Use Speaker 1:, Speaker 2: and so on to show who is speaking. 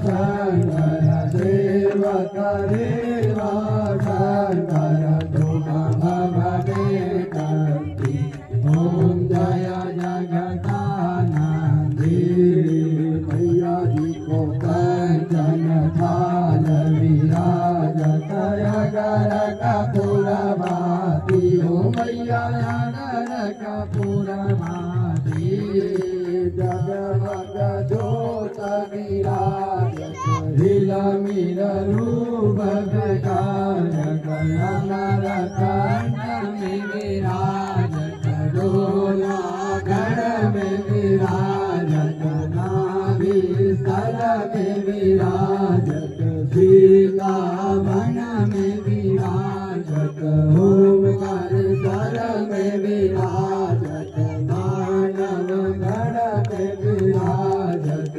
Speaker 1: शंकर देव करेव शंकर तुम भवने करती ओम जय जगदानंदी मैया जी को कंचन थाल विराजत अगर कपूरभाती ओ मैया अगर कपूरभाती जगमग ज्योत विराजत हिलमिल रूप विराजत अमर कंठ में विराजत डोला घर में विराजत नाभि स्थल में विराजत सीता वन में विराजत ओमकार स्वर में विराजत मानव गण में विराजत